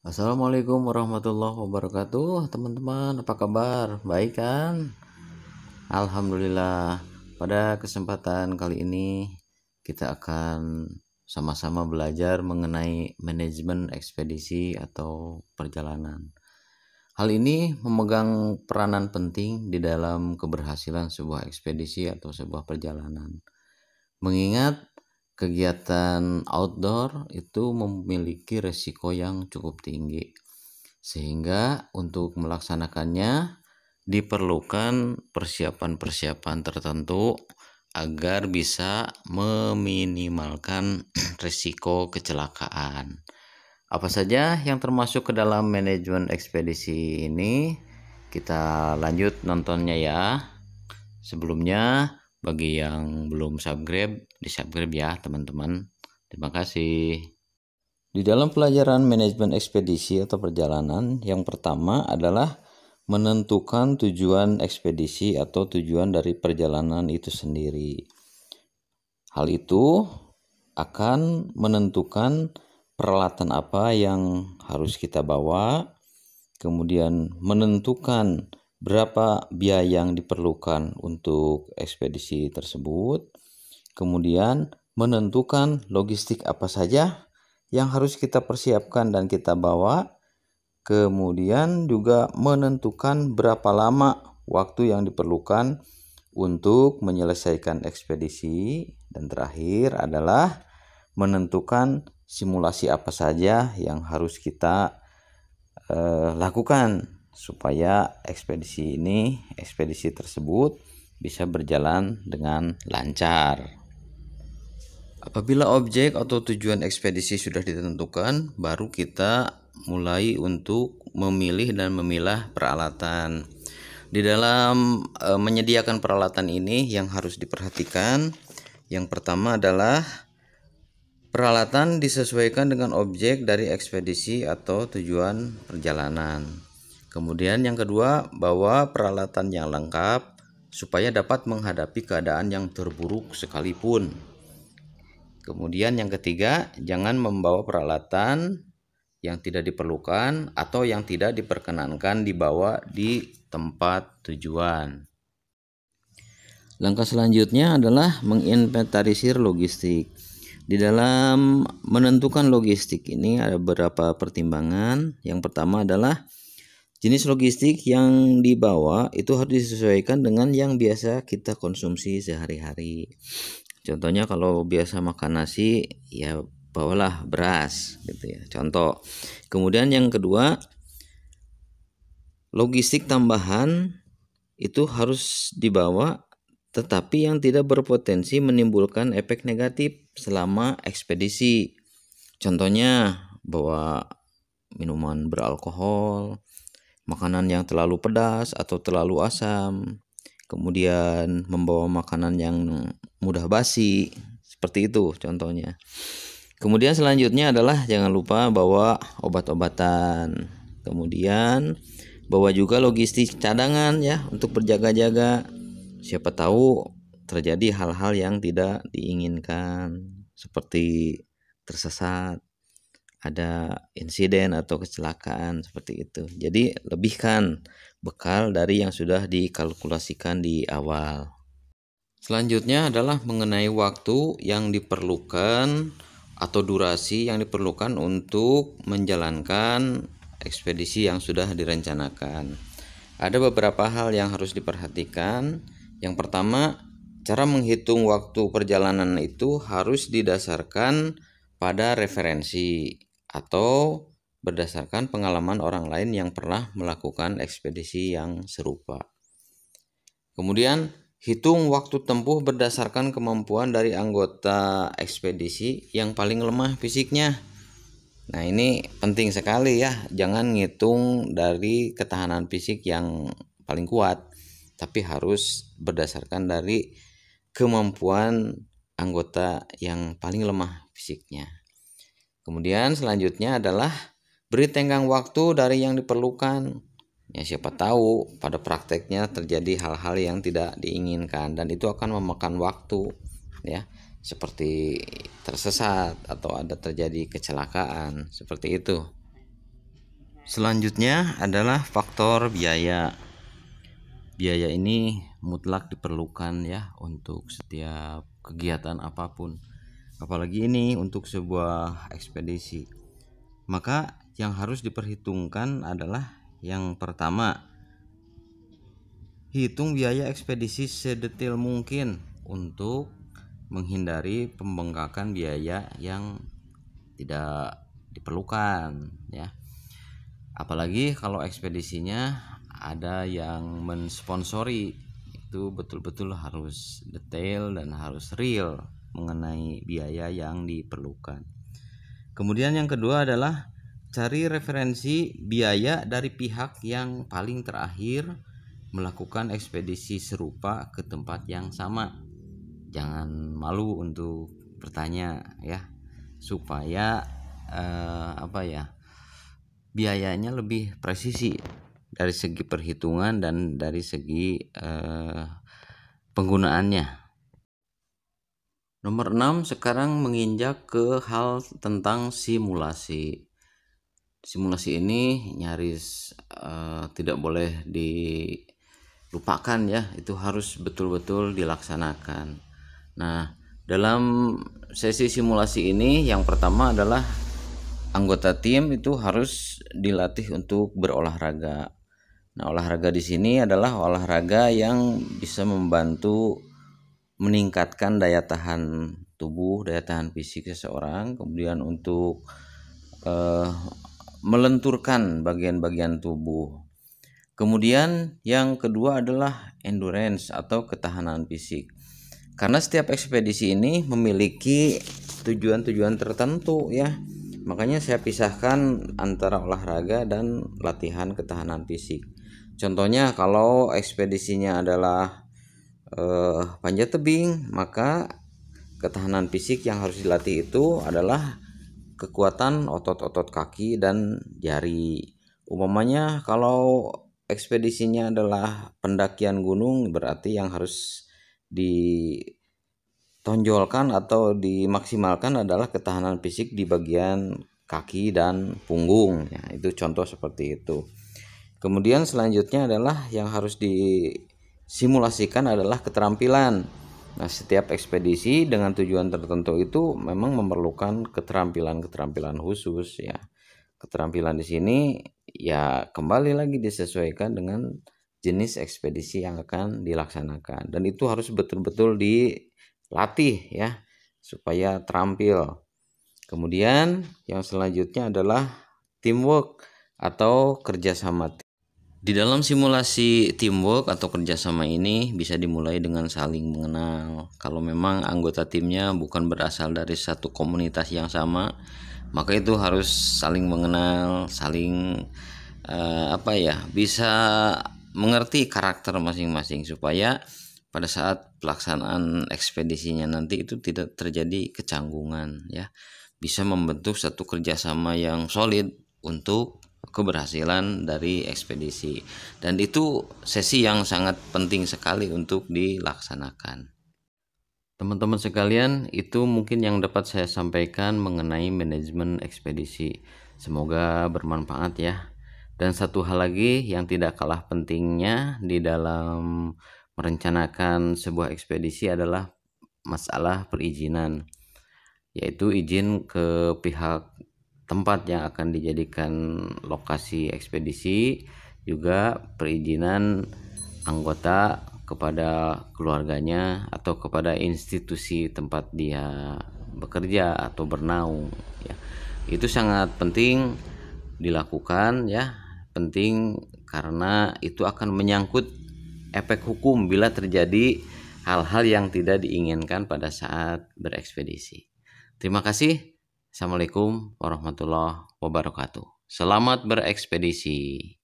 Assalamualaikum warahmatullahi wabarakatuh. Teman-teman, apa kabar? Baik kan? Alhamdulillah. Pada kesempatan kali ini kita akan sama-sama belajar mengenai manajemen ekspedisi atau perjalanan. Hal ini memegang peranan penting di dalam keberhasilan sebuah ekspedisi atau sebuah perjalanan. Mengingat kegiatan outdoor itu memiliki resiko yang cukup tinggi, sehingga untuk melaksanakannya diperlukan persiapan-persiapan tertentu agar bisa meminimalkan risiko kecelakaan. Apa saja yang termasuk ke dalam manajemen ekspedisi ini? Kita lanjut nontonnya ya. Sebelumnya, bagi yang belum subscribe, di-subscribe ya teman-teman. Terima kasih. Di dalam pelajaran manajemen ekspedisi atau perjalanan, yang pertama adalah menentukan tujuan ekspedisi atau tujuan dari perjalanan itu sendiri. Hal itu akan menentukan peralatan apa yang harus kita bawa, kemudian menentukan berapa biaya yang diperlukan untuk ekspedisi tersebut, kemudian menentukan logistik apa saja yang harus kita persiapkan dan kita bawa, kemudian juga menentukan berapa lama waktu yang diperlukan untuk menyelesaikan ekspedisi, dan terakhir adalah menentukan simulasi apa saja yang harus kita lakukan supaya ekspedisi tersebut bisa berjalan dengan lancar. Apabila objek atau tujuan ekspedisi sudah ditentukan, baru kita mulai untuk memilih dan memilah peralatan. Di dalam menyediakan peralatan ini yang harus diperhatikan, yang pertama adalah peralatan disesuaikan dengan objek dari ekspedisi atau tujuan perjalanan. Kemudian yang kedua, bawa peralatan yang lengkap supaya dapat menghadapi keadaan yang terburuk sekalipun. Kemudian yang ketiga, jangan membawa peralatan yang tidak diperlukan atau yang tidak diperkenankan dibawa di tempat tujuan. Langkah selanjutnya adalah menginventarisir logistik. Di dalam menentukan logistik ini ada beberapa pertimbangan. Yang pertama adalah jenis logistik yang dibawa itu harus disesuaikan dengan yang biasa kita konsumsi sehari-hari. Contohnya kalau biasa makan nasi, ya bawalah beras gitu ya. Contoh. Kemudian yang kedua, logistik tambahan itu harus dibawa tetapi yang tidak berpotensi menimbulkan efek negatif selama ekspedisi. Contohnya bawa minuman beralkohol, makanan yang terlalu pedas atau terlalu asam, kemudian membawa makanan yang mudah basi, seperti itu contohnya. Kemudian selanjutnya adalah jangan lupa bawa obat-obatan. Kemudian bawa juga logistik cadangan ya untuk berjaga-jaga. Siapa tahu terjadi hal-hal yang tidak diinginkan seperti tersesat, ada insiden atau kecelakaan seperti itu. Jadi lebihkan bekal dari yang sudah dikalkulasikan di awal. Selanjutnya adalah mengenai waktu yang diperlukan atau durasi yang diperlukan untuk menjalankan ekspedisi yang sudah direncanakan. Ada beberapa hal yang harus diperhatikan. Yang pertama, cara menghitung waktu perjalanan itu harus didasarkan pada referensi atau berdasarkan pengalaman orang lain yang pernah melakukan ekspedisi yang serupa. Kemudian, hitung waktu tempuh berdasarkan kemampuan dari anggota ekspedisi yang paling lemah fisiknya. Nah, ini penting sekali ya. Jangan ngitung dari ketahanan fisik yang paling kuat, tapi harus berdasarkan dari kemampuan anggota yang paling lemah fisiknya. Kemudian selanjutnya adalah beri tenggang waktu dari yang diperlukan. Ya, siapa tahu pada prakteknya terjadi hal-hal yang tidak diinginkan dan itu akan memakan waktu ya, seperti tersesat atau ada terjadi kecelakaan seperti itu. Selanjutnya adalah faktor biaya. Biaya ini mutlak diperlukan ya untuk setiap kegiatan apapun. Apalagi ini untuk sebuah ekspedisi. Maka yang harus diperhitungkan adalah yang pertama, hitung biaya ekspedisi sedetail mungkin untuk menghindari pembengkakan biaya yang tidak diperlukan ya. Apalagi kalau ekspedisinya ada yang mensponsori, itu betul-betul harus detail dan harus real mengenai biaya yang diperlukan. Kemudian yang kedua adalah cari referensi biaya dari pihak yang paling terakhir melakukan ekspedisi serupa ke tempat yang sama. Jangan malu untuk bertanya ya, supaya biayanya lebih presisi dari segi perhitungan dan dari segi penggunaannya. Nomor 6 sekarang menginjak ke hal tentang simulasi. Simulasi ini nyaris tidak boleh dilupakan ya, itu harus betul-betul dilaksanakan. Nah, dalam sesi simulasi ini yang pertama adalah anggota tim itu harus dilatih untuk berolahraga. Nah, olahraga di sini adalah olahraga yang bisa membantu meningkatkan daya tahan tubuh, daya tahan fisik seseorang, kemudian untuk melenturkan bagian-bagian tubuh. Kemudian yang kedua adalah endurance atau ketahanan fisik. Karena setiap ekspedisi ini memiliki tujuan-tujuan tertentu ya. Makanya saya pisahkan antara olahraga dan latihan ketahanan fisik. Contohnya kalau ekspedisinya adalah panjat tebing, maka ketahanan fisik yang harus dilatih itu adalah kekuatan otot-otot kaki dan jari. Umpamanya kalau ekspedisinya adalah pendakian gunung, berarti yang harus ditonjolkan atau dimaksimalkan adalah ketahanan fisik di bagian kaki dan punggung ya, itu contoh seperti itu. Kemudian selanjutnya adalah yang harus disimulasikan adalah keterampilan. Nah, setiap ekspedisi dengan tujuan tertentu itu memang memerlukan keterampilan-keterampilan khusus ya. Keterampilan di sini ya kembali lagi disesuaikan dengan jenis ekspedisi yang akan dilaksanakan, dan itu harus betul-betul dilatih ya supaya terampil. Kemudian yang selanjutnya adalah teamwork atau kerjasama. Di dalam simulasi teamwork atau kerjasama ini bisa dimulai dengan saling mengenal. Kalau memang anggota timnya bukan berasal dari satu komunitas yang sama, maka itu harus saling mengenal, saling bisa mengerti karakter masing-masing supaya pada saat pelaksanaan ekspedisinya nanti itu tidak terjadi kecanggungan ya. Bisa membentuk satu kerjasama yang solid untuk keberhasilan dari ekspedisi, dan itu sesi yang sangat penting sekali untuk dilaksanakan. Teman-teman sekalian, itu mungkin yang dapat saya sampaikan mengenai manajemen ekspedisi. Semoga bermanfaat ya. Dan satu hal lagi yang tidak kalah pentingnya di dalam merencanakan sebuah ekspedisi adalah masalah perizinan, yaitu izin ke pihak tempat yang akan dijadikan lokasi ekspedisi, juga perizinan anggota kepada keluarganya atau kepada institusi tempat dia bekerja atau bernaung ya. Itu sangat penting dilakukan ya, penting karena itu akan menyangkut efek hukum bila terjadi hal-hal yang tidak diinginkan pada saat berekspedisi. Terima kasih. Assalamualaikum warahmatullahi wabarakatuh. Selamat berekspedisi.